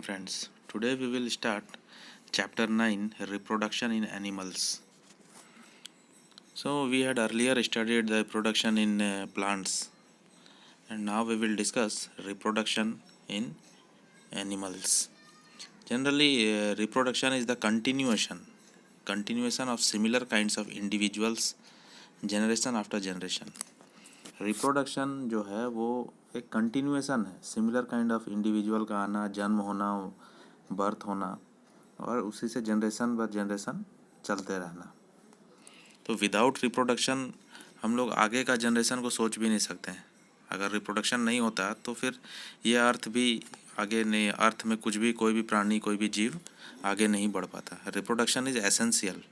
Friends, today we will start chapter 9, reproduction in animals. So we had earlier studied the reproduction in plants, and now we will discuss reproduction in animals. Generally, reproduction is the continuation of similar kinds of individuals generation after generation. Reproduction जो है वो एक continuation है, similar kind of individual का आना, जन्म होना, birth होना और उसी से जनरेशन बाय जनरेशन चलते रहना। तो विदाउट रिप्रोडक्शन हम लोग आगे का जनरेशन को सोच भी नहीं सकते हैं। अगर रिप्रोडक्शन नहीं होता तो फिर ये अर्थ भी आगे नहीं, अर्थ में कुछ भी, कोई भी प्राणी, कोई भी जीव आगे नहीं बढ़ पाता। Reproduction is essential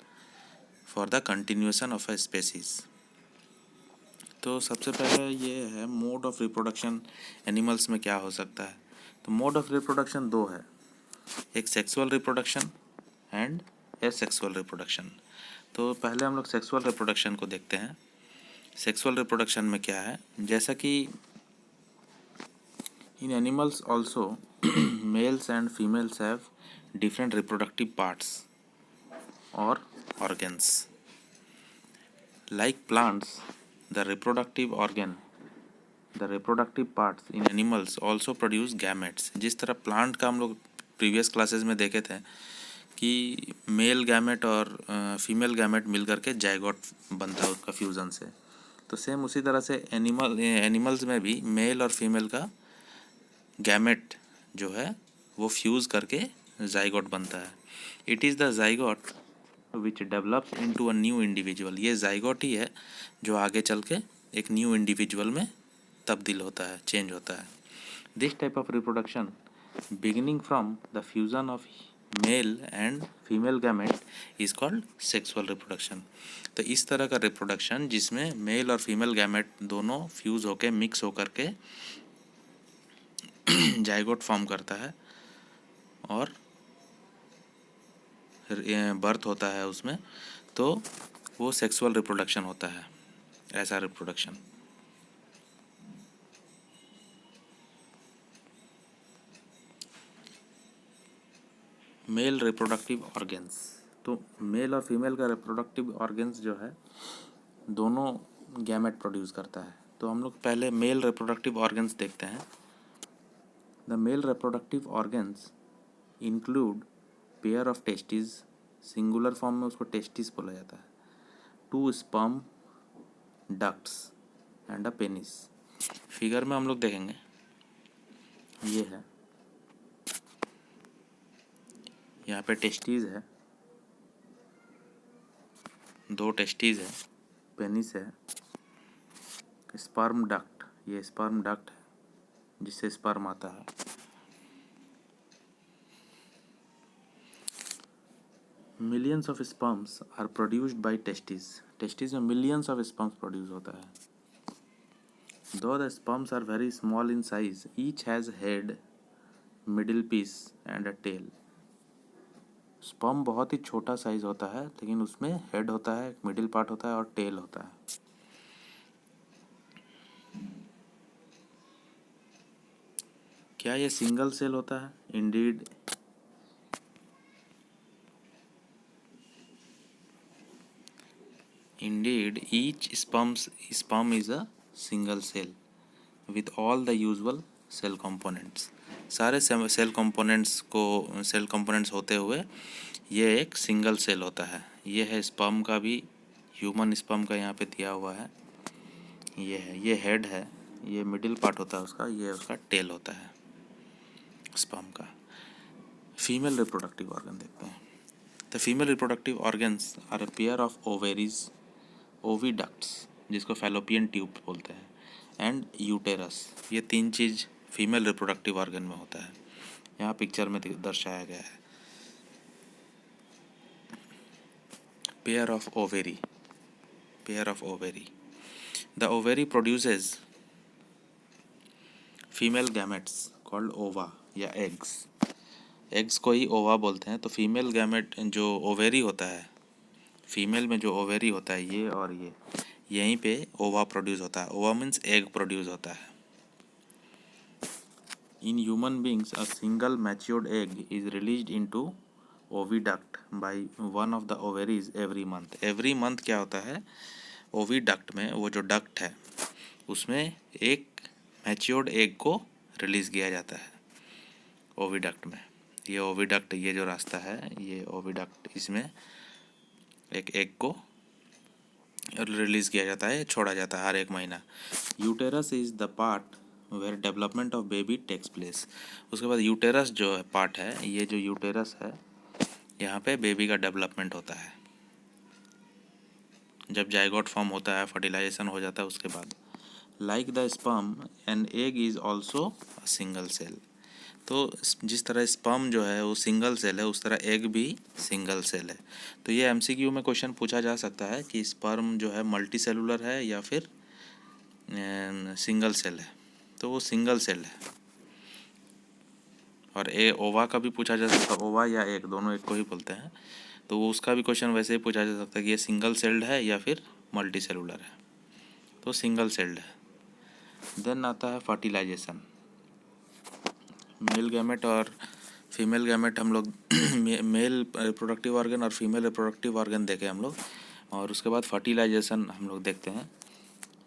for the continuation of a species. तो सबसे पहले ये है मोड ऑफ रिप्रोडक्शन एनिमल्स में क्या हो सकता है। तो मोड ऑफ रिप्रोडक्शन दो है, एक sexual reproduction and asexual reproduction. तो पहले हम लोग सेक्सुअल रिप्रोडक्शन को देखते हैं। सेक्सुअल रिप्रोडक्शन में क्या है, जैसा कि इन animals also males and females have different reproductive parts और organs. Like plants, the reproductive parts in animals also produce gametes. जिस तरह प्लांट का हम लोग प्रीवियस क्लासेस में देखे थे कि मेल गैमेट और फीमेल गैमेट मिल करके जाइगोट बनता है उसका फ्यूज़न से, तो सेम उसी तरह से एनिमल्स में भी मेल और फीमेल का गैमेट जो है वो फ्यूज़ करके जाइगोट बनता है। It is the zygote which develops into a new individual. ये जाइगोट ही है जो आगे चल के एक न्यू इंडिविजुअल में तब्दील होता है, चेंज होता है। This type of reproduction beginning from the fusion of male and female gamete is called sexual reproduction. तो इस तरह का रिप्रोडक्शन जिसमें मेल और फीमेल गैमेट दोनों फ्यूज होके, मिक्स होकर के जाइगोट फॉर्म करता है और बर्थ होता है उसमें, तो वो सेक्सुअल रिप्रोडक्शन होता है। ऐसा रिप्रोडक्शन मेल रिप्रोडक्टिव ऑर्गेन्स। तो मेल और फीमेल का रिप्रोडक्टिव ऑर्गेन्स जो है दोनों गैमेट प्रोड्यूस करता है। तो हम लोग पहले मेल रिप्रोडक्टिव ऑर्गेन्स देखते हैं। The male reproductive organs include pair of testis, singular form में उसको टेस्टिस बोला जाता है, 2 sperm ducts and a penis. Figure में हम लोग देखेंगे, ये है, यहाँ पे टेस्टीज है, 2 टेस्टीज है, पेनिस है, स्पर्म डक्ट, ये स्पर्म डक्ट है जिससे स्पर्म आता है। Millions of sperms are produced by testis. Testis में मिलियंस ऑफ स्पर्म्स प्रोड्यूस होता है। Though the sperms are very small in size, each has head, middle piece and a tail. Sperm बहुत ही छोटा साइज होता है, लेकिन उसमें हेड होता है, मिडिल पार्ट होता है और टेल होता है। क्या ये सिंगल सेल होता है? Indeed, each sperm is a single cell with all the usual cell components. सारे सेल कंपोनेंट्स होते हुए ये एक सिंगल सेल होता है। ये है स्पर्म का भी, ह्यूमन स्पर्म का यहाँ पे दिया हुआ है। ये है, ये हेड है, ये मिडिल पार्ट होता है उसका, ये उसका टेल होता है स्पर्म का। फीमेल रिप्रोडक्टिव ऑर्गन देखते हैं। The female reproductive organs are a pair of ovaries, oviducts जिसको फैलोपियन ट्यूब बोलते हैं, एंड यूटेरस। ये 3 चीज़ फीमेल रिप्रोडक्टिव ऑर्गन में होता है। यहाँ पिक्चर में दर्शाया गया है। Pair of ovary, the ovary produces female gametes called ओवा या एग्स को ही ओवा बोलते हैं। तो फीमेल गैमेट जो ओवेरी होता है, फीमेल में जो ओवेरी होता है, ये और ये, यहीं पे ओवा प्रोड्यूस होता है। ओवा मीन्स एग प्रोड्यूस होता है। In human beings, a single matured egg is released into oviduct by one of the ovaries every month. Every month क्या होता है, ओविडक्ट में, वो जो डक्ट है उसमें एक मैच्योर्ड एग को रिलीज़ किया जाता है ओविडक्ट में। ये ओविडक्ट, ये जो रास्ता है ये ओविडक्ट, इसमें एक एग को रिलीज़ किया जाता है, छोड़ा जाता है हर एक महीना। Uterus is the part where development of baby takes place. उसके बाद यूटेरस जो है पार्ट है, ये जो यूटेरस है यहाँ पे बेबी का डेवलपमेंट होता है। जब जाइगोट फॉर्म होता है, फर्टिलाइजेशन हो जाता है, उसके बाद like the sperm an egg is also a single cell. तो जिस तरह स्पर्म जो है वो सिंगल सेल है, उस तरह एग भी सिंगल सेल है। तो ये एमसीक्यू में क्वेश्चन पूछा जा सकता है कि स्पर्म जो है मल्टी सेलुलर है या फिर सिंगल सेल है। तो वो सिंगल सेल है। और ओवा का भी पूछा जा सकता है, ओवा या एग, दोनों एक को ही बोलते हैं। तो वो उसका भी क्वेश्चन वैसे ही पूछा जा सकता है कि ये सिंगल सेल्ड है या फिर मल्टी सेलुलर है। तो सिंगल सेल्ड है। देन आता है फर्टिलाइजेशन। मेल गैमेट और फीमेल गैमेट हम लोग मेल रिप्रोडक्टिव ऑर्गन और फीमेल रिप्रोडक्टिव ऑर्गन देखे हम लोग, और उसके बाद फर्टिलाइजेशन हम लोग देखते हैं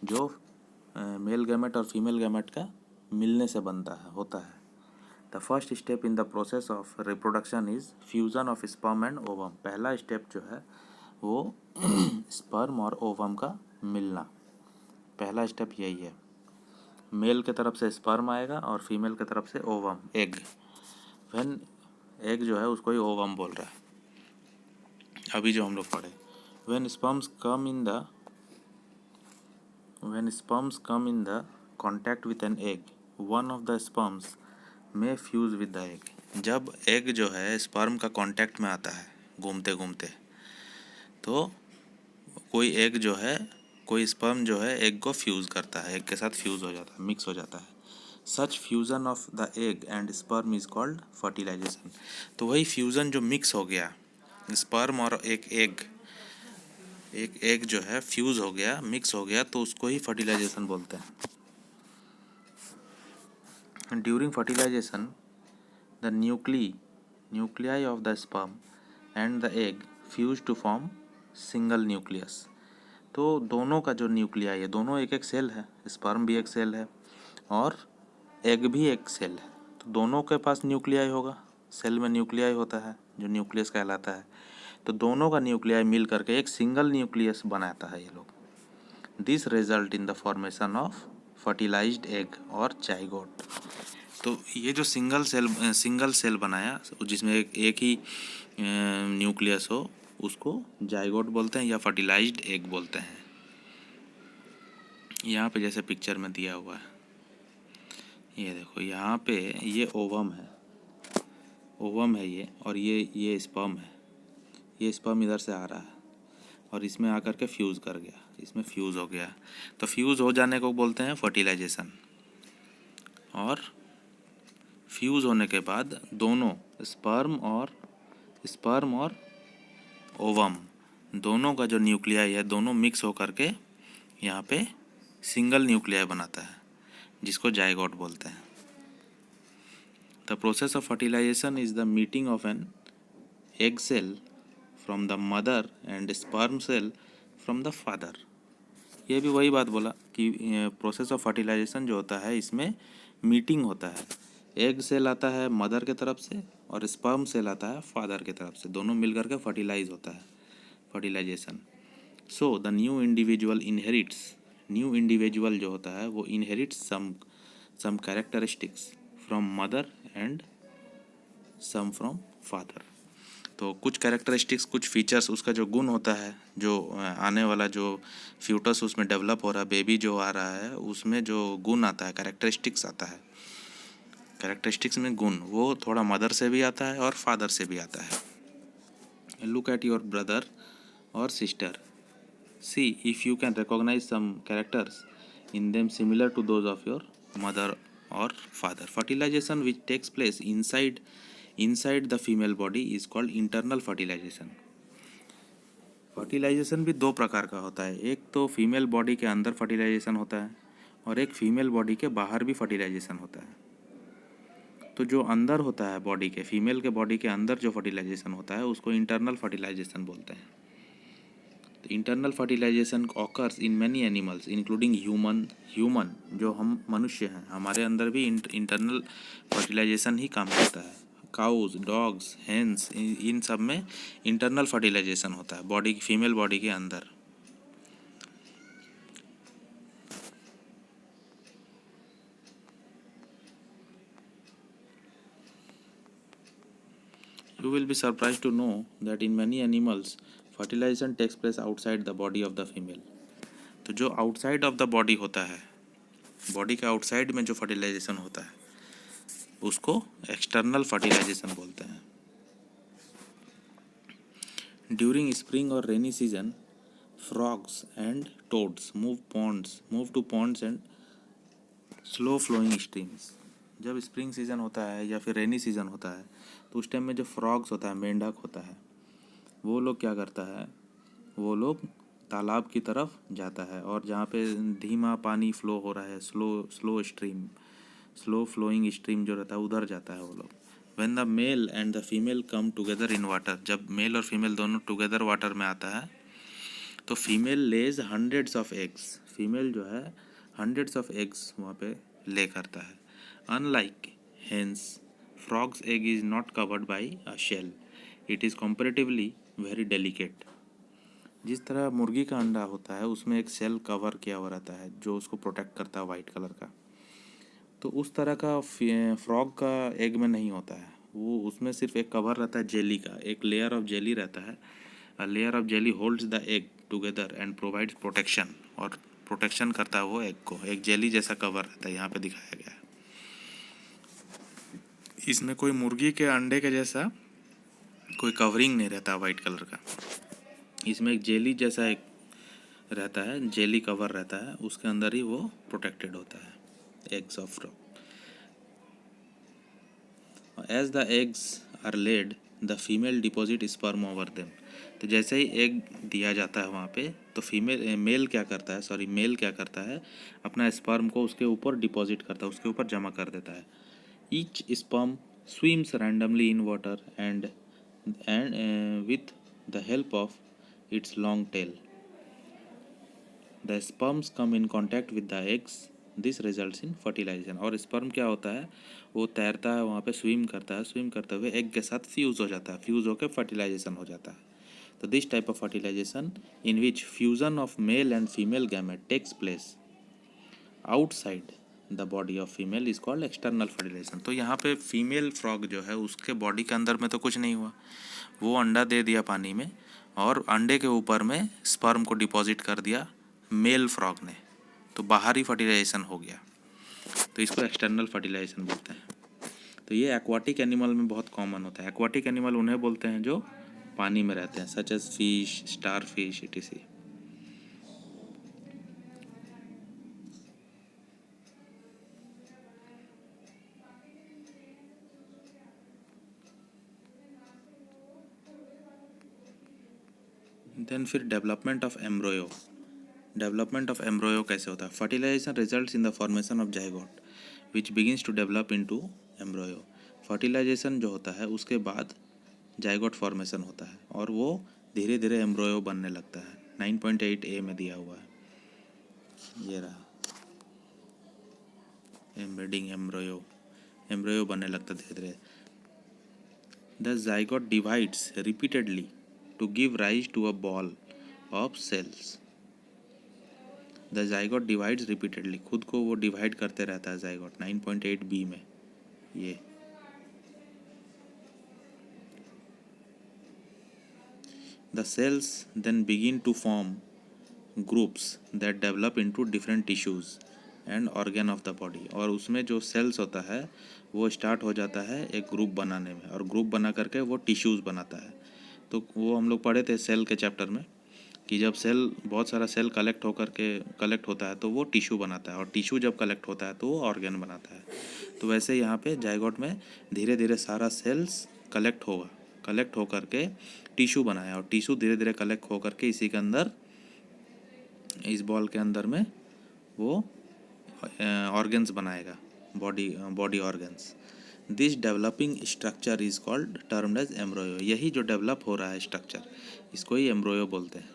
जो मेल गैमेट और फीमेल गैमेट का मिलने से बनता है, होता है। The first step in the process of reproduction is fusion of sperm and ovum. पहला स्टेप जो है वो स्पर्म और ओवम का मिलना, पहला स्टेप यही है। मेल के तरफ से स्पर्म आएगा और फीमेल के तरफ से ओवम, एग। व्हेन एग जो है उसको ही ओवम बोल रहा है। अभी जो हम लोग पढ़े, when sperms come in the contact with an egg, one of the sperms में फ्यूज़ विद द एग। जब एग जो है स्पर्म का कांटेक्ट में आता है घूमते घूमते, तो कोई एग जो है, कोई स्पर्म जो है एग को फ्यूज़ करता है, एग के साथ फ्यूज़ हो जाता है, मिक्स हो जाता है। Such fusion of the egg and sperm is called fertilization. तो वही फ्यूज़न जो मिक्स हो गया, स्पर्म और एक एग जो है फ्यूज़ हो गया, मिक्स हो गया, तो उसको ही फर्टिलाइजेशन बोलते हैं। During fertilisation the nuclei of the sperm and the egg fuse to form single nucleus. तो दोनों का जो न्यूक्लियाई है, दोनों एक एक सेल है, स्पर्म भी एक सेल है और एग भी एक सेल है। तो दोनों के पास न्यूक्लियाई होगा, सेल में न्यूक्लियाई होता है जो न्यूक्लियस कहलाता है। तो दोनों का न्यूक्लियाई मिल करके एक सिंगल न्यूक्लियस बनाता है ये लोग। This result in the formation of fertilised egg और जाइगोट। तो ये जो सिंगल सेल बनाया जिसमें एक ही न्यूक्लियस हो, उसको जाइगोट बोलते हैं या फर्टिलाइज्ड एग बोलते हैं। यहाँ पे जैसे पिक्चर में दिया हुआ है, ये देखो, यहाँ पे ये ओवम है ये, और ये स्पर्म है। ये स्पर्म इधर से आ रहा है और इसमें आकर के फ्यूज़ कर गया, इसमें फ्यूज़ हो गया। तो फ्यूज़ हो जाने को बोलते हैं फर्टिलाइजेशन। और फ्यूज़ होने के बाद दोनों स्पर्म और ओवम, दोनों का जो न्यूक्लियाई है, दोनों मिक्स होकर के यहाँ पे सिंगल न्यूक्लियाई बनाता है, जिसको जाइगोट बोलते हैं। The process of fertilisation is the meeting of an egg cell from the mother and sperm cell from the father. ये भी वही बात बोला कि प्रोसेस ऑफ फर्टिलाइजेशन जो होता है, इसमें मीटिंग होता है। एग सेल आता है मदर के तरफ से और स्पर्म सेल आता है फादर के तरफ से, दोनों मिल करके फर्टिलाइज होता है, fertilisation. So the new individual जो होता है वो inherits some characteristics from mother and some from father. तो कुछ कैरेक्टरिस्टिक्स, कुछ फीचर्स, उसका जो गुण होता है, जो आने वाला जो फ्यूटस उसमें डेवलप हो रहा है, बेबी जो आ रहा है, उसमें जो गुण आता है, कैरेक्टरिस्टिक्स आता है, कैरेक्टरिस्टिक्स में गुण, वो थोड़ा मदर से भी आता है और फादर से भी आता है। लुक एट योर ब्रदर और sister, see if you can recognise some characters in them similar to those of your mother और father. Fertilization which takes place inside the female body is called internal fertilization. Fertilization भी दो प्रकार का होता है, एक तो फीमेल बॉडी के अंदर फर्टिलाइजेशन होता है और एक फीमेल बॉडी के बाहर भी फर्टिलाइजेशन होता है। तो जो अंदर होता है बॉडी के, फीमेल के बॉडी के अंदर जो फर्टिलाइजेशन होता है उसको इंटरनल फर्टिलाइजेशन बोलते हैं। तो internal fertilisation occurs in many animals including human जो हम मनुष्य हैं, हमारे अंदर भी इंटरनल फर्टिलाइजेशन ही काम करता है। काउज, डॉग्स, हेंस, इन सब में इंटरनल फर्टिलाइजेशन होता है बॉडी, फीमेल बॉडी के अंदर। You will be surprised to know that in many animals fertilization takes place outside the body of the female। तो जो आउटसाइड ऑफ द बॉडी होता है, बॉडी के आउटसाइड में जो फर्टिलाइजेशन होता है उसको एक्सटर्नल फर्टिलाइजेशन बोलते हैं। ड्यूरिंग स्प्रिंग और rainy season frogs and toads move to ponds and slow flowing streams. जब स्प्रिंग सीजन होता है या फिर रेनी सीजन होता है तो उस टाइम में जो फ्रॉग्स होता है, मेंढक होता है, वो लोग क्या करता है, वो लोग तालाब की तरफ जाता है और जहाँ पे धीमा पानी फ्लो हो रहा है, स्लो फ्लोइंग स्ट्रीम जो रहता है उधर जाता है वो लोग। When the male and the female come together in water, जब मेल और फीमेल दोनों टुगेदर वाटर में आता है तो female lays hundreds of eggs, female जो है हंड्रेड्स ऑफ एग्स वहाँ पे ले करता है। Unlike hens, frogs egg is not covered by a shell, it is comparatively very delicate. जिस तरह मुर्गी का अंडा होता है उसमें एक सेल कवर किया हुआ रहता है जो उसको प्रोटेक्ट करता है वाइट कलर का, तो उस तरह का फ्रॉग का एग में नहीं होता है। वो उसमें सिर्फ एक कवर रहता है जेली का, एक लेयर ऑफ जेली रहता है। A layer of jelly holds the egg together and provides protection, और प्रोटेक्शन करता है वो एग को। एक जेली जैसा कवर रहता है, यहाँ पे दिखाया गया है। इसमें कोई मुर्गी के अंडे के जैसा कोई कवरिंग नहीं रहता वाइट कलर का, इसमें एक जेली जैसा एक रहता है, जेली कवर रहता है, उसके अंदर ही वो प्रोटेक्टेड होता है eggs of frog. As the eggs are laid the female deposit sperm over them. तो जैसे ही एग दिया जाता है वहाँ पे तो मेल क्या करता है अपना स्पर्म को उसके ऊपर डिपॉजिट करता है, उसके ऊपर जमा कर देता है। Each sperm swims randomly in water and with the help of its long tail the sperms come in contact with the eggs, this results in fertilisation. और स्पर्म क्या होता है, वो तैरता है वहाँ पे, स्विम करते हुए एग के साथ फ्यूज़ हो जाता है, फ्यूज़ होकर फर्टिलाइजेशन हो जाता है। तो this type of fertilisation in which fusion of male and female gamete takes place outside the body of female is called external fertilisation. तो यहाँ पे फीमेल फ्रॉग जो है उसके बॉडी के अंदर में तो कुछ नहीं हुआ, वो अंडा दे दिया पानी में और अंडे के ऊपर में स्पर्म को डिपॉजिट कर दिया मेल फ्रॉग ने, तो बाहरी फर्टिलाइजेशन हो गया, तो इसको एक्सटर्नल फर्टिलाइजेशन बोलते हैं। तो ये एक्वाटिक एनिमल में बहुत कॉमन होता है। एक्वाटिक एनिमल उन्हें बोलते हैं जो पानी में रहते हैं, such as fish, starfish, etc। Then फिर development of embryo. Development of embryo कैसे होता है? Fertilization results in the formation of zygote which begins to develop into embryo. Fertilization जो होता है उसके बाद जाइगोट फॉर्मेशन होता है और वो धीरे धीरे एम्ब्रोयो बनने लगता है। 9.8a में दिया हुआ है, ये रहा एम्बेडिंग एम्ब्रोयो, एम्ब्रोयो बनने लगता है धीरे धीरे। The zygote divides repeatedly to give rise to a ball of cells. The zygote divides repeatedly, खुद को वो डिवाइड करते रहता है जाइगोट। 9.8b में ये। The cells then begin to form groups that develop into different tissues and organ of the body. और उसमें जो सेल्स होता है वो स्टार्ट हो जाता है एक ग्रुप बनाने में, और ग्रुप बना करके वो टिश्यूज़ बनाता है। तो वो हम लोग पढ़े थे सेल के चैप्टर में कि जब सेल, बहुत सारा सेल कलेक्ट होता है तो वो टिश्यू बनाता है, और टिश्यू जब कलेक्ट होता है तो वो ऑर्गन बनाता है। तो वैसे यहाँ पे जाइगोट में धीरे धीरे सारा सेल्स कलेक्ट होकर के टिश्यू बनाया, और टिश्यू धीरे धीरे कलेक्ट होकर के इसी के अंदर, इस बॉल के अंदर में वो ऑर्गन्स बनाएगा, body organs. This developing structure is called termed as embryo. यही जो डेवलप हो रहा है स्ट्रक्चर, इसको ही एम्ब्रोयो बोलते हैं।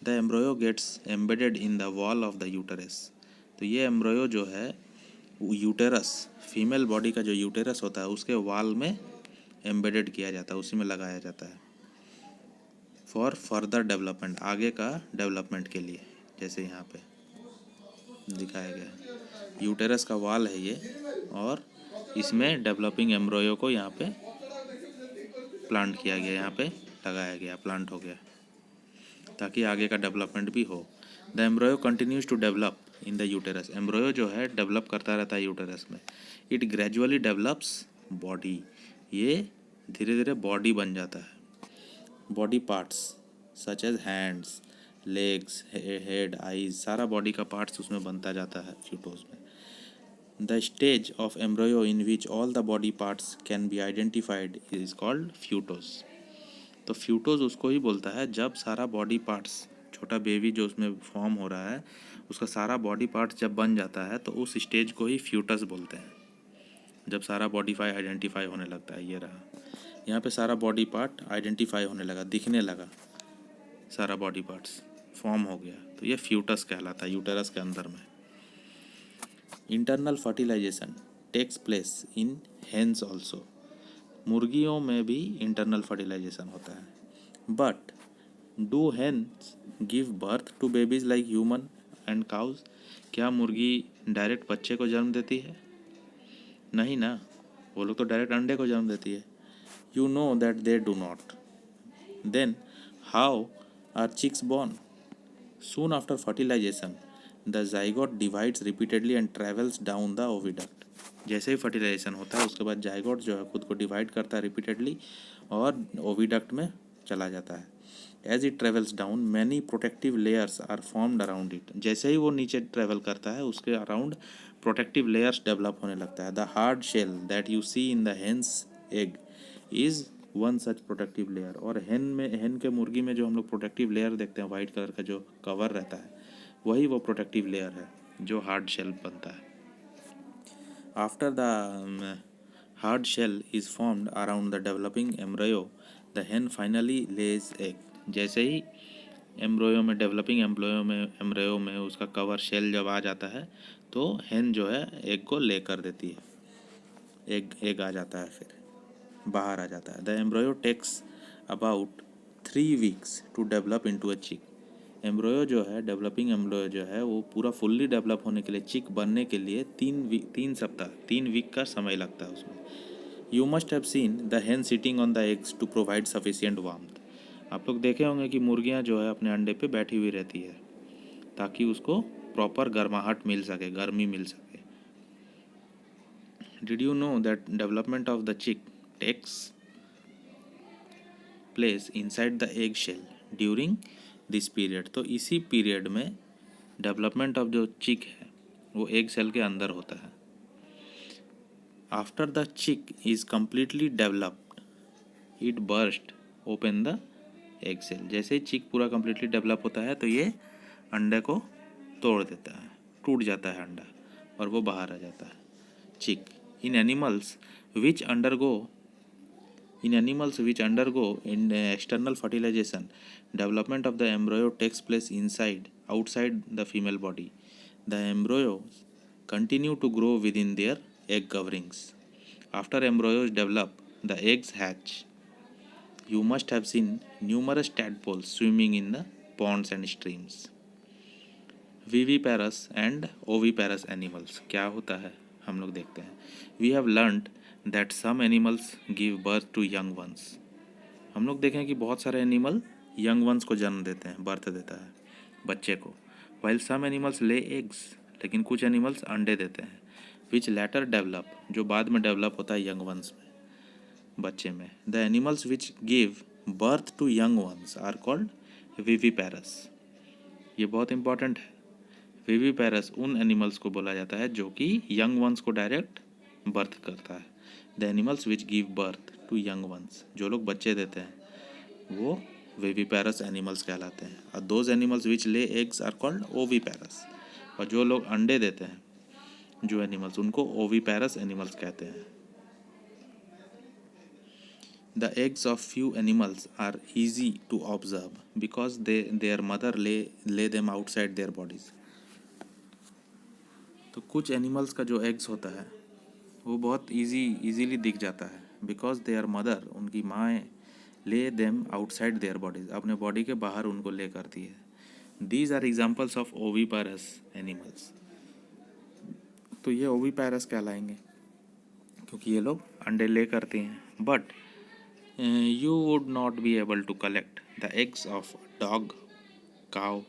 The embryo gets embedded in the wall of the uterus. तो ये एम्ब्रोयो जो है यूटेरस, फीमेल बॉडी का जो यूटेरस होता है उसके वॉल में एम्बेडेड किया जाता है, उसी में लगाया जाता है फॉर फर्दर डेवलपमेंट, आगे का डेवलपमेंट के लिए। जैसे यहाँ पे दिखाया गया है, यूटेरस का वॉल है ये, और इसमें डेवलपिंग एम्ब्रोयो को यहाँ पे प्लांट किया गया, यहाँ पे लगाया गया, प्लांट हो गया, ताकि आगे का डेवलपमेंट भी हो। The embryo continues to develop in the uterus. Embryo जो है डेवलप करता रहता है यूटेरस में। It gradually develops body. ये धीरे धीरे बॉडी बन जाता है। Body parts such as hands, legs, head, eyes, सारा बॉडी का पार्ट्स उसमें बनता जाता है फ्यूटोस में। The stage of embryo in which all the body parts can be identified is called foetus. तो फ्यूटोस उसको ही बोलता है जब सारा बॉडी पार्ट्स, छोटा बेबी जो उसमें फॉर्म हो रहा है उसका सारा बॉडी पार्ट्स जब बन जाता है तो उस स्टेज को ही फ्यूटस बोलते हैं, जब सारा बॉडी आइडेंटिफाई होने लगता है। ये रहा, यहाँ पे सारा बॉडी पार्ट आइडेंटिफाई होने लगा, दिखने लगा, सारा बॉडी पार्ट्स फॉर्म हो गया, तो ये फ्यूटस कहलाता है यूटेरस के अंदर में। Internal fertilisation takes place in hens also. मुर्गियों में भी इंटरनल फर्टिलाइजेशन होता है। But do hens give birth to babies like human and cows. क्या मुर्गी डायरेक्ट बच्चे को जन्म देती है? नहीं ना, वो लोग तो डायरेक्ट अंडे को जन्म देती है। You know that they do not. Then how are chicks born? Soon after fertilization, the zygote divides repeatedly and travels down the oviduct. जैसे ही फर्टिलाइजेशन होता है उसके बाद जाइगोट जो है खुद को डिवाइड करता है रिपीटेडली और ओविडक्ट में चला जाता है। As it travels down many protective layers are formed around it. जैसे ही वो नीचे ट्रेवल करता है उसके अराउंड प्रोटेक्टिव लेयर्स डेवलप होने लगता है। The hard shell that you see in the hens egg is one such protective layer. और हेन के मुर्गी में जो हम लोग प्रोटेक्टिव लेयर देखते हैं, वाइट कलर का जो कवर रहता है, वही वो प्रोटेक्टिव लेयर है जो हार्ड शेल बनता है। After the hard shell is formed around the developing embryo, the hen finally lays egg. जैसे ही एम्ब्रोयो में, डेवलपिंग एम्ब्रोयो में उसका कवर शेल जब आ जाता है तो हेन जो है एग को ले कर देती है, एग आ जाता है, फिर बाहर आ जाता है। The embryo takes about 3 weeks to develop into a chick. Embryo जो है, डेवलपिंग एम्ब्रोयो जो है, वो पूरा फुल्ली डेवलप होने के लिए, चिक बनने के लिए 3 वीक का समय लगता है उसमें। You must have seen the hen sitting on the eggs to provide sufficient warmth. आप लोग देखे होंगे कि मुर्गियाँ जो है अपने अंडे पे बैठी हुई रहती है ताकि उसको प्रॉपर गर्माहट मिल सके, गर्मी मिल सके। Did you know that development of the चिक takes place inside the egg shell during this period। तो इसी पीरियड में डेवलपमेंट ऑफ जो चिक है वो एग सेल के अंदर होता है। After the chick is completely developed it burst open the egg shell. जैसे ही चिक पूरा कम्प्लीटली डेवलप होता है तो ये अंडे को तोड़ देता है, टूट जाता है अंडा और वो बाहर आ जाता है chick. In animals which undergo in external fertilization, development of the embryo takes place outside the female body. The embryos continue to grow within their egg coverings. After embryos develop, the eggs hatch. You must have seen numerous tadpoles swimming in the ponds and streams. Viviparous and oviparous animals क्या होता है हम लोग देखते हैं। We have learned that some animals give birth to young ones। हम लोग देखें कि बहुत सारे एनिमल यंग वंस को जन्म देते हैं, बर्थ देता है बच्चे को। While some animals lay eggs, लेकिन कुछ एनिमल्स अंडे देते हैं। विच लेटर डेवलप, जो बाद में डेवलप होता है यंग वंस में, बच्चे में। The animals which give birth to young ones are called viviparous. ये बहुत इंपॉर्टेंट है। विविपैरस उन एनिमल्स को बोला जाता है जो कि यंग वंस को डायरेक्ट बर्थ करता है। The animals which give birth to young ones, जो लोग बच्चे देते हैं वो विविपैरस एनिमल्स कहलाते हैं। और those animals which lay eggs are called ओविपैरस। और जो लोग अंडे देते हैं जो एनिमल्स, उनको ओविपेरस एनिमल्स कहते हैं। The eggs of few animals are easy to observe because their mother lay them outside their bodies. तो कुछ एनिमल्स का जो एग्स होता है वो बहुत इजीली दिख जाता है, बिकॉज देयर मदर, उनकी माएँ, lay them outside their bodies, अपने बॉडी के बाहर उनको ले करती है। These are examples of oviparous animals. तो ये ओविपारस कहलाएंगे क्योंकि ये लोग अंडे ले करते हैं। But you would not be able to collect the eggs of dog, cow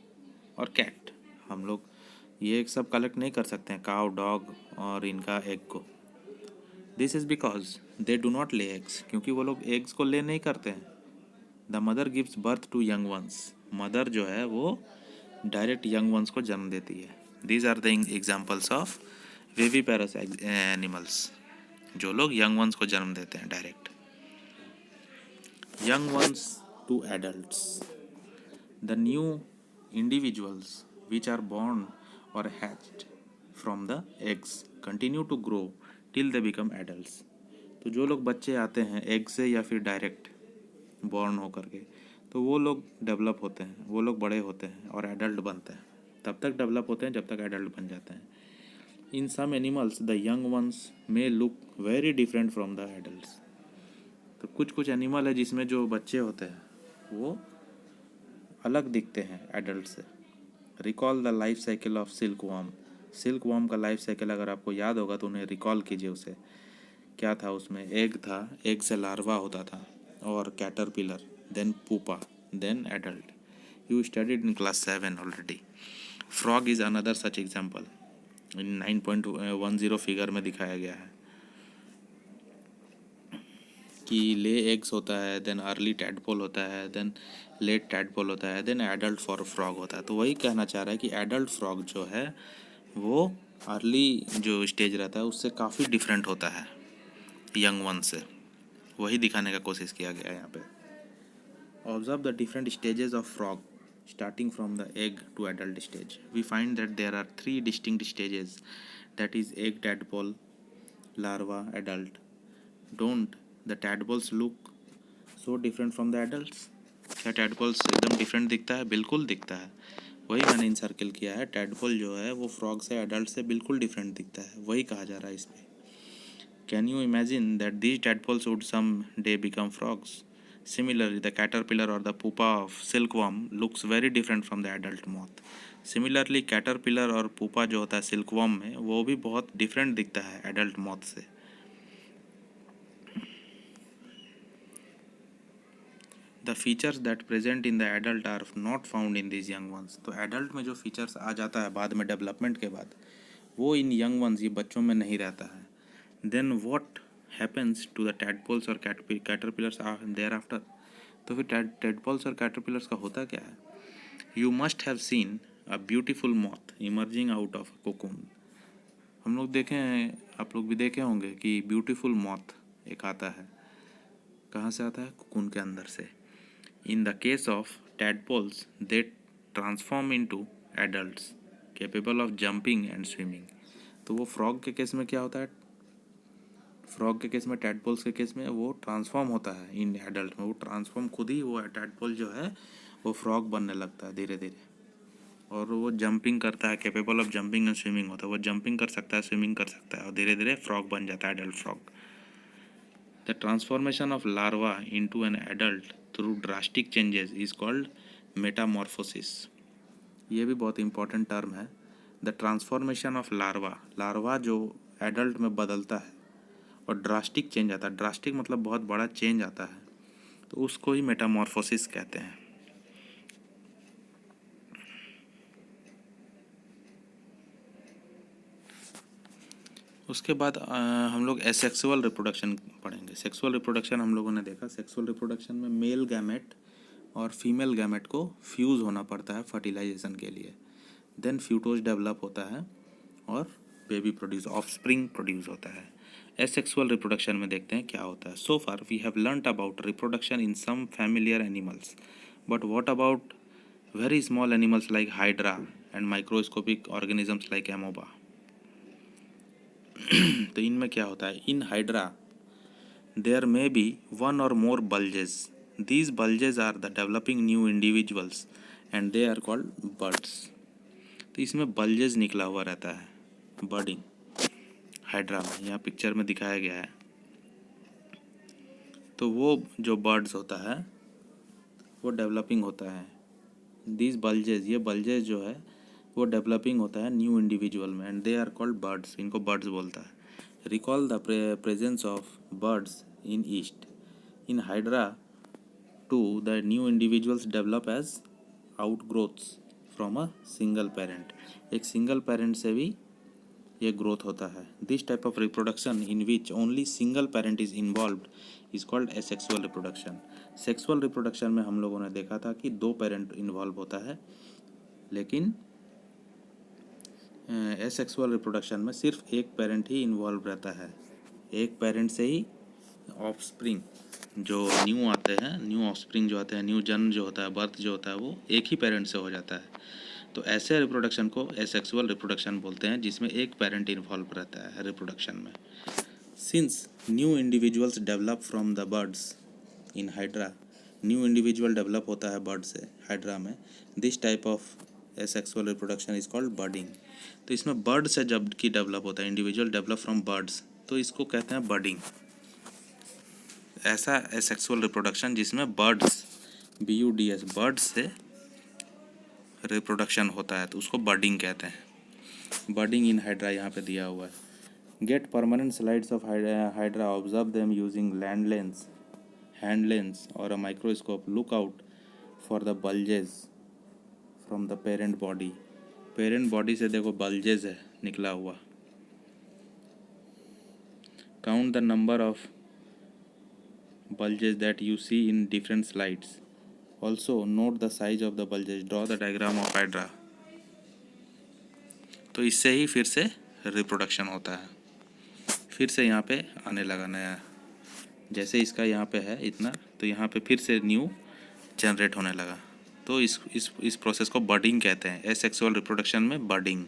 और cat। हम लोग ये सब कलेक्ट नहीं कर सकते हैं, काव, डॉग और इनका एग को। This is because they do not lay eggs, क्योंकि वो लोग एग्स को ले नहीं करते हैं। The mother gives birth to young ones, मदर जो है वो डायरेक्ट यंग वंस को जन्म देती है। These are the examples of viviparous animals, जो लोग यंग वंस को जन्म देते हैं direct. Young ones to adults. The new individuals which are born or hatched from the eggs continue to grow till they become adults. तो जो लोग बच्चे आते हैं एग से या फिर डायरेक्ट बॉर्न होकर के, तो वो लोग डेवलप होते हैं, वो लोग बड़े होते हैं और एडल्ट बनते हैं। तब तक डेवलप होते हैं जब तक एडल्ट बन जाते हैं। In some animals the young ones may look very different from the adults. तो कुछ एनिमल है जिसमें जो बच्चे होते हैं वो अलग दिखते हैं एडल्ट से। Recall the life cycle of silk worm. Silk worm का लाइफ साइकिल अगर आपको याद होगा तो उन्हें रिकॉल कीजिए। उसे क्या था, उसमें एग था, एग से लार्वा होता था, और caterpillar, then pupa, then adult. You studied in class 7 already. Frog is another such example, in 9.10 figure में दिखाया गया है कि ले एग्स होता है, देन अर्ली टैडपोल होता है, देन लेट टैडपोल होता है, देन एडल्ट फॉर फ्रॉग होता है। तो वही कहना चाह रहा है कि एडल्ट फ्रॉग जो है वो अर्ली जो स्टेज रहता है उससे काफ़ी डिफरेंट होता है यंग वन से। वही दिखाने का कोशिश किया गया है यहाँ पे। Observe the different stages of frog starting from the egg to adult stage. We find that there are 3 distinct stages, that is egg, tadpole, larva, adult. Don't the tadpoles look so different from the adults? क्या tadpoles एकदम different दिखता है? बिल्कुल दिखता है। वही मैंने इन circle किया है, टैडपोल जो है वो फ्रॉग से, एडल्ट से बिल्कुल डिफरेंट दिखता है, वही कहा जा रहा है इसमें। Can you imagine that these tadpoles would some day become frogs? Similarly, the caterpillar or the pupa of silkworm looks very different from the adult moth. Similarly, caterpillar और pupa जो होता है silkworm में, वो भी बहुत डिफरेंट दिखता है एडल्ट moth से। The features that present in the adult are not found in these young ones. तो adult में जो features आ जाता है बाद में डेवलपमेंट के बाद, वो इन young ones, ये बच्चों में नहीं रहता है। Then what happens to the tadpoles और caterpillars thereafter? तो फिर tadpoles और caterpillars का होता क्या है? You must have seen a beautiful moth emerging out of a cocoon. हम लोग देखे हैं, आप लोग भी देखे होंगे कि ब्यूटीफुल मॉथ एक आता है, कहाँ से आता है? कोकून के अंदर से। In the case of tadpoles, they transform into adults capable of jumping and swimming. तो वो फ्रॉग के केस में क्या होता है? फ्रॉग के केस में, टैडपोल्स के केस में वो ट्रांसफॉर्म होता है इन एडल्ट में। वो ट्रांसफॉर्म खुद ही, वो टैडपोल जो है वो फ्रॉग बनने लगता है धीरे धीरे, और वो जंपिंग करता है, capable of jumping and swimming होता है। वो जंपिंग कर सकता है, स्विमिंग कर सकता है, और धीरे धीरे फ्रॉग बन जाता है, adult frog. The transformation of larva into an adult through drastic changes is called metamorphosis. ये भी बहुत इंपॉर्टेंट टर्म है। The transformation of larva, larva जो एडल्ट में बदलता है और ड्रास्टिक चेंज आता है, ड्रास्टिक मतलब बहुत बड़ा चेंज आता है, तो उसको ही मेटामॉर्फोसिस कहते हैं। उसके बाद हम लोग एसेक्सुअल रिप्रोडक्शन पढ़ेंगे। सेक्सुअल रिप्रोडक्शन हम लोगों ने देखा। सेक्सुअल रिप्रोडक्शन में मेल गैमेट और फीमेल गैमेट को फ्यूज़ होना पड़ता है फर्टिलाइजेशन के लिए। देन फ्यूटोज डेवलप होता है और बेबी प्रोड्यूस, ऑफस्प्रिंग प्रोड्यूस होता है। एसेक्सुअल रिप्रोडक्शन में देखते हैं क्या होता है। So far we have learned about reproduction in some familiar animals, but what about very small animals like hydra and microscopic organisms like amoeba? तो इनमें क्या होता है, in hydra there may be one or more bulges, these bulges are the developing new individuals and they are called buds. तो इसमें bulges निकला हुआ रहता है, बर्डिंग हाइड्रा में, यहाँ पिक्चर में दिखाया गया है। तो वो जो बर्ड्स होता है वो डेवलपिंग होता है, दिस बल्जेस, ये बल्जेस जो है वो डेवलपिंग होता है न्यू इंडिविजुअल में, and they are called buds, इनको बर्ड्स बोलता है। Recall the presence of buds in yeast, in hydra too the new individuals develop as outgrowths from a single parent, एक सिंगल पेरेंट से भी ये ग्रोथ होता है। This type of reproduction in which only single parent is involved is called asexual reproduction. Sexual reproduction में हम लोगों ने देखा था कि दो पेरेंट इन्वॉल्व होता है, लेकिन एसेक्सुअल रिप्रोडक्शन में सिर्फ एक पेरेंट ही इन्वॉल्व रहता है, एक पेरेंट से ही ऑफस्प्रिंग जो न्यू आते हैं, न्यू ऑफस्प्रिंग जो आते हैं, न्यू जन्म जो होता है, बर्थ जो होता है, वो एक ही पेरेंट से हो जाता है। तो ऐसे रिप्रोडक्शन को एसेक्सुअल रिप्रोडक्शन बोलते हैं, जिसमें एक पेरेंट इन्वॉल्व रहता है रिप्रोडक्शन में। Since new individuals develop from the buds in hydra, new individual develop होता है बर्ड से हाइड्रा में, this type of asexual reproduction is called budding. तो इसमें बर्ड से जब की डेवलप होता है, इंडिविजुअल डेवलप फ्रॉम बर्ड्स, तो इसको कहते हैं बर्डिंग। ऐसा एसेक्सुअल रिप्रोडक्शन जिसमें बर्ड्स, BUDS, बर्ड्स से रिप्रोडक्शन होता है, तो उसको बर्डिंग कहते हैं। बर्डिंग इन हाइड्रा यहाँ पे दिया हुआ है। Get permanent slides of hydra, observe them using land lens, hand lens और a microscope, look out for the bulges from the parent body. Parent body से देखो बल्जेस है निकला हुआ। Count the number of bulges that you see in different slides. Also note the size of the bulges. Draw the diagram of hydra. तो इससे ही फिर से reproduction होता है, फिर से यहाँ पे आने लगा नया, जैसे इसका यहाँ पे है इतना, तो यहाँ पे फिर से न्यू जनरेट होने लगा। तो इस प्रोसेस को बर्डिंग कहते हैं, एसेक्सुअल रिप्रोडक्शन में बर्डिंग।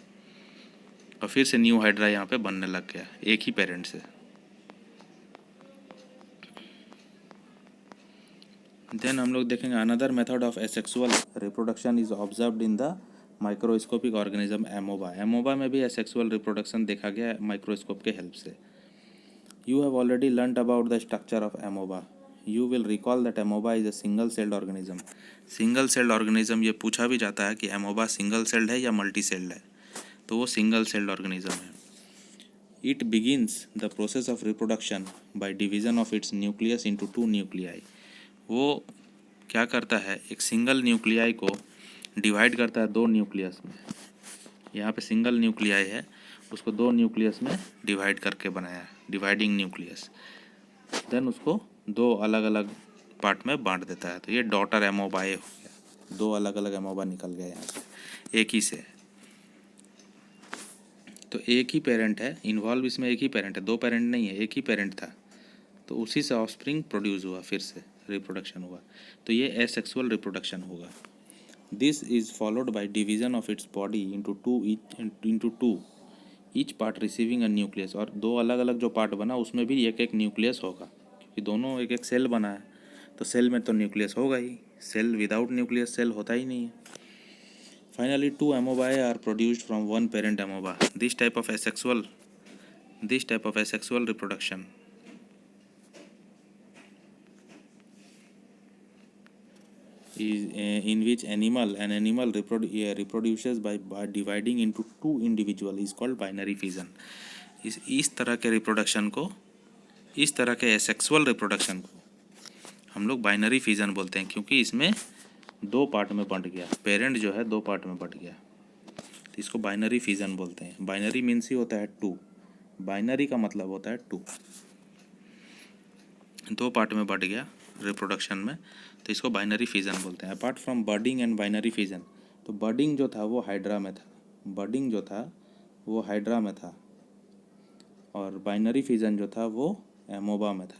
और फिर से न्यू हाइड्रा यहाँ पे बनने लग गया एक ही पेरेंट से। देन हम लोग देखेंगे another method of asexual reproduction is observed in the microscopic organism amoeba. Amoeba में भी एसेक्सुअल रिप्रोडक्शन देखा गया है माइक्रोस्कोप के हेल्प से। You have already learned about the structure of amoeba. You will recall that amoeba is a single celled organism. Single celled organism ये पूछा भी जाता है कि एमोबा सिंगल सेल्ड है या मल्टी सेल्ड है, तो वो सिंगल सेल्ड ऑर्गेनिज्म है। It begins the process of reproduction by division of its nucleus into 2 nuclei. वो क्या करता है, एक सिंगल न्यूक्लियाई को डिवाइड करता है 2 न्यूक्लियस में। यहाँ पे सिंगल न्यूक्लियाई है, उसको 2 न्यूक्लियस में डिवाइड करके बनाया है, डिवाइडिंग न्यूक्लियस। देन उसको 2 अलग अलग पार्ट में बांट देता है। तो ये डॉटर एमोबाए हो गया, 2 अलग अलग एमोबा निकल गया यहाँ से एक ही से। तो एक ही पेरेंट है इन्वॉल्व, इसमें एक ही पेरेंट है, 2 पेरेंट नहीं है, एक ही पेरेंट था, तो उसी से ऑफस्प्रिंग प्रोड्यूस हुआ, फिर से रिप्रोडक्शन हुआ। तो ये एसेक्सुअल रिप्रोडक्शन होगा। This is followed by division of its body into two each part receiving a nucleus. और 2 अलग अलग जो पार्ट बना उसमें भी एक एक न्यूक्लियस होगा, क्योंकि दोनों एक एक सेल बना है, तो सेल में तो न्यूक्लियस होगा ही, सेल विदाउट न्यूक्लियस सेल होता ही नहीं है। Finally 2 amoebae are produced from 1 parent amoeba. This type of asexual reproduction is in which an animal reproduces by dividing into 2 individual is called binary fission। इस तरह के reproduction को, इस तरह के एसेक्सुअल रिप्रोडक्शन को हम लोग बाइनरी फिजन बोलते हैं, क्योंकि इसमें 2 पार्ट में बंट गया, पेरेंट जो है 2 पार्ट में बंट गया, तो इसको बाइनरी फिजन बोलते हैं। बाइनरी मीन्स ही होता है 2, बाइनरी का मतलब होता है 2, 2 पार्ट में बंट गया रिप्रोडक्शन में, तो इसको बाइनरी फिजन बोलते हैं। Apart from budding and binary fission, तो बर्डिंग जो था वो हाइड्रा में था, बर्डिंग जो था वो हाइड्रा में था, और बाइनरी फिजन जो था वो एमोबा में था।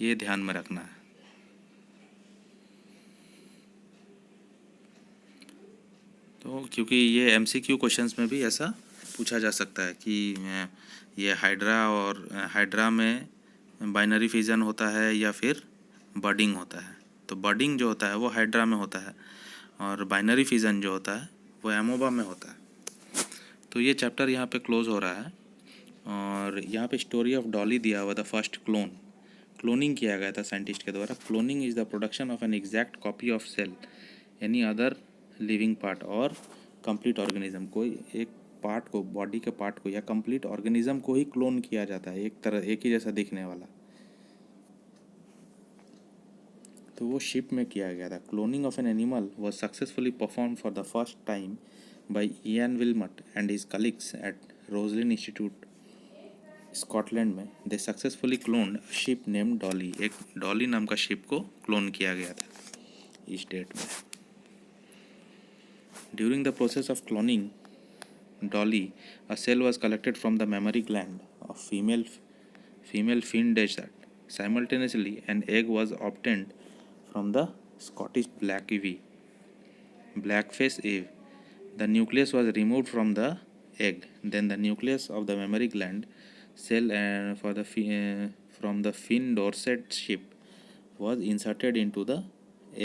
ये ध्यान में रखना है। तो क्योंकि ये MCQ क्वेश्चंस में भी ऐसा पूछा जा सकता है कि ये हाइड्रा में बाइनरी फिजन होता है या फिर बडिंग होता है। तो बडिंग जो होता है वो हाइड्रा में होता है और बाइनरी फिजन जो होता है वो एमोबा में होता है। तो ये चैप्टर यहाँ पे क्लोज हो रहा है और यहाँ पे स्टोरी ऑफ डॉली दिया हुआ था। फर्स्ट क्लोनिंग किया गया था साइंटिस्ट के द्वारा। Cloning is the production of an exact copy of cell any other living part और कंप्लीट ऑर्गेनिज्म। कोई एक पार्ट को, बॉडी के पार्ट को या कंप्लीट ऑर्गेनिज्म को ही क्लोन किया जाता है, एक ही जैसा दिखने वाला। तो वो शिप में किया गया था। Cloning of an animal was successfully perform for the first time by Ian Wilmut and his colleagues at Roslin Institute Scotland में। They successfully cloned sheep name Dolly. एक डॉली नाम का शिप को क्लोन किया गया था इस डेट में। During the process of cloning Dolly, a cell was collected from the mammary gland of female fin desert. Simultaneously, an egg was obtained from the Scottish blackface ave. The nucleus was removed from the egg. Then the nucleus of the mammary gland cell from the fin dorset ship was inserted into the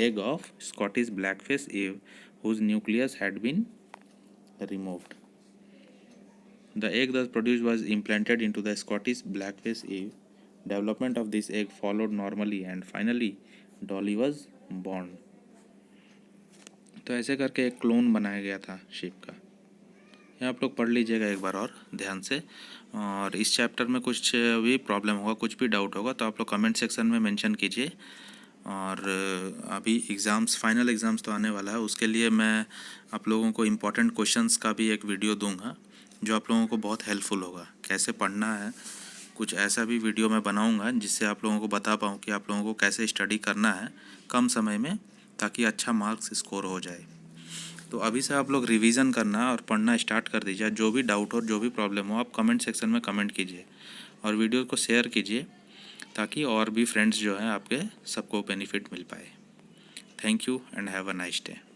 egg of Scottish blackface ave, whose nucleus had been removed. The egg thus produced was implanted into the Scottish blackface ave. Development of this egg followed normally and finally Dolly was born. तो ऐसे करके एक clone बनाया गया था ship का। ये आप लोग पढ़ लीजिएगा एक बार और ध्यान से। और इस चैप्टर में कुछ भी प्रॉब्लम होगा, कुछ भी डाउट होगा तो आप लोग कमेंट सेक्शन में मेंशन कीजिए। और अभी फाइनल एग्ज़ाम्स तो आने वाला है, उसके लिए मैं आप लोगों को इम्पोर्टेंट क्वेश्चंस का भी एक वीडियो दूंगा जो आप लोगों को बहुत हेल्पफुल होगा। कैसे पढ़ना है, कुछ ऐसा भी वीडियो मैं बनाऊंगा जिससे आप लोगों को बता पाऊँ कि आप लोगों को कैसे स्टडी करना है कम समय में, ताकि अच्छा मार्क्स स्कोर हो जाए। तो अभी से आप लोग रिवीजन करना और पढ़ना स्टार्ट कर दीजिए। जो भी डाउट हो, जो भी प्रॉब्लम हो, आप कमेंट सेक्शन में कमेंट कीजिए और वीडियो को शेयर कीजिए ताकि और भी फ्रेंड्स जो हैं आपके सबको बेनिफिट मिल पाए। Thank you and have a nice day.